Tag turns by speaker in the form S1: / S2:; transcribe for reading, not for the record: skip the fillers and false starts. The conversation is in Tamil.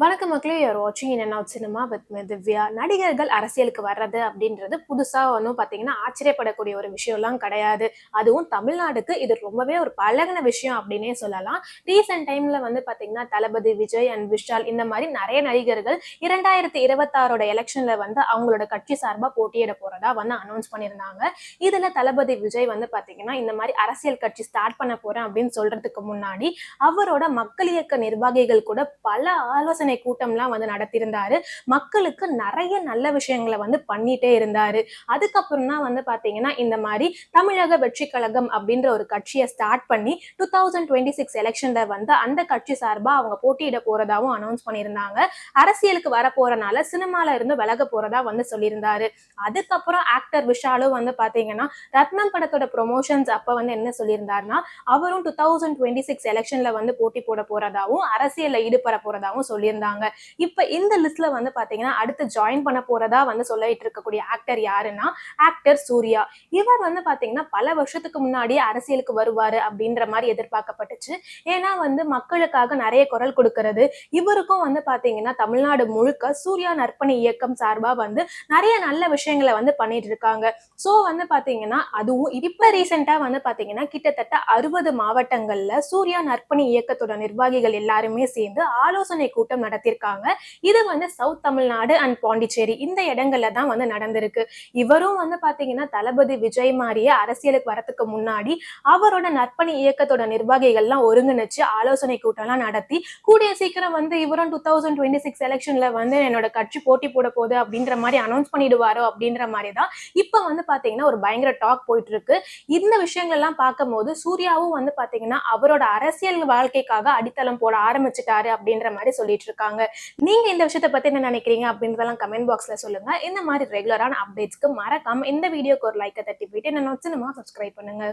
S1: வணக்கம் மக்களே, யூஆர் வாட்சிங் in and out cinema with me Divya. நடிகர்கள் அரசியலுக்கு வர்றது அப்படின்றது புதுசா ஒன்றும் பார்த்தீங்கன்னா ஆச்சரியப்படக்கூடிய ஒரு விஷயம்லாம் கிடையாது. அதுவும் தமிழ்நாடுக்கு இது ரொம்பவே ஒரு பழகின விஷயம் அப்படின்னே சொல்லலாம். ரீசெண்ட் டைம்ல வந்து பார்த்தீங்கன்னா தளபதி விஜய் அண்ட் விஷால் இந்த மாதிரி நிறைய நடிகர்கள் 2026 எலெக்ஷன்ல வந்து அவங்களோட கட்சி சார்பாக போட்டியிட போறதா வந்து அனௌன்ஸ் பண்ணியிருந்தாங்க. இதுல தளபதி விஜய் வந்து பார்த்தீங்கன்னா இந்த மாதிரி அரசியல் கட்சி ஸ்டார்ட் பண்ண போறேன் அப்படின்னு சொல்றதுக்கு முன்னாடி அவரோட மக்கள் இயக்க நிர்வாகிகள் கூட பல ஆலோசனை கூட்டம்லாம் வந்து நடத்தியிருந்தாரு. மக்களுக்கு நிறைய நல்ல விஷயங்களை வந்து பண்ணிட்டே இருந்தாரு. அதுக்கப்புறம் தான் வந்து பாத்தீங்கன்னா இந்த மாதிரி தமிழக வெற்றி கழகம் அப்படின்ற ஒரு கட்சியை ஸ்டார்ட் பண்ணி 2026 எலெக்ஷன்ல வந்து அந்த கட்சி சார்பா அவங்க போட்டியிட போறதாவும் அனௌன்ஸ் பண்ணியிருந்தாங்க. அரசியலுக்கு வர போறனால சினிமால இருந்து விலக போறதா வந்து சொல்லியிருந்தாரு. அதுக்கப்புறம் ஆக்டர் விஷாலும் வந்து பாத்தீங்கன்னா ரத்னம் படத்தோட ப்ரொமோஷன்ஸ் அப்ப வந்து என்ன சொல்லியிருந்தாருன்னா அவரும் 2026 எலெக்ஷன்ல வந்து போட்டி போட போறதாவும் அரசியல்ல ஈடுபட போறதாவும் சொல்லியிருந்தாங்க. இப்ப இந்த லிஸ்ட்ல வந்து பாத்தீங்கன்னா அடுத்து ஜாயின் பண்ண போறதா வந்து சொல்லிட்டு இருக்கக்கூடிய ஆக்டர் யாருன்னா ஆக்டர் சூர்யா. இவர் வந்து பாத்தீங்கன்னா பல வருஷத்துக்கு முன்னாடியே அரசியலுக்கு வருவாரு அப்படின்ற மாதிரி எதிர்பார்க்கப்பட்டுச்சு. ஏன்னா வந்து மக்களுக்காக நிறைய குரல் கொடுக்கிறது. இவருக்கும் வந்து பாத்தீங்கன்னா தமிழ்நாடு முழுக்க சூர்யா நற்பணி இயக்கம் சார்பா வந்து நிறைய நல்ல விஷயங்களை வந்து பண்ணிட்டு இருக்காங்க. சோ வந்து பாத்தீங்கன்னா அதுவும் இப்ப ரீசெண்டா வந்து பாத்தீங்கன்னா கிட்டத்தட்ட 60 மாவட்டங்கள்ல சூர்யா நற்பணி இயக்கத்தோட நிர்வாகிகள் எல்லாருமே சேர்ந்து ஆலோசனை கூட்டம் நடத்திருக்காங்க. இது வந்து சவுத் தமிழ்நாடு அண்ட் பாண்டிச்சேரி இந்த இடங்கள்ல தான் வந்து நடந்திருக்கு. இவரும் வந்து பாத்தீங்கன்னா தளபதி விஜய் மாதிரியே அரசியலுக்கு வரதுக்கு முன்னாடி அவரோட நற்பணி இயக்கத்தோட நிர்வாகிகள்லாம் ஒருங்கிணைச்சு ஆலோசனை கூட்டம் எல்லாம் நடத்தி கூடிய சீக்கிரம் வந்து இவரும் 2026 எலெக்ஷன்ல வந்து என்னோட கட்சி போட்டி போட போகுது அப்படின்ற மாதிரி அனௌன்ஸ் பண்ணிடுவாரோ அப்படின்ற மாதிரி தான் இப்ப வந்து பாத்தீங்கன்னா ஒரு பயங்கர டாக் போயிட்டு இருக்கு. இந்த விஷயங்கள் எல்லாம் பார்க்கும் போது சூர்யாவும் வந்து பாத்தீங்கன்னா அவரோட அரசியல் வாழ்க்கைக்காக அடித்தளம் போட ஆரம்பிச்சுட்டாரு அப்படின்ற மாதிரி சொல்லிட்டு இருக்காங்க. நீங்க இந்த விஷயத்தை பத்தி என்ன நினைக்கிறீங்க அப்படின்றதெல்லாம் கமெண்ட் பாக்ஸ்ல சொல்லுங்க. இந்த மாதிரி ரெகுலரான அப்டேட்ஸ்க்கு மறக்காம இந்த வீடியோக்கு ஒரு லைக்கை தட்டி போயிட்டு என்ன சினிமா சப்ஸ்கிரைப் பண்ணுங்க.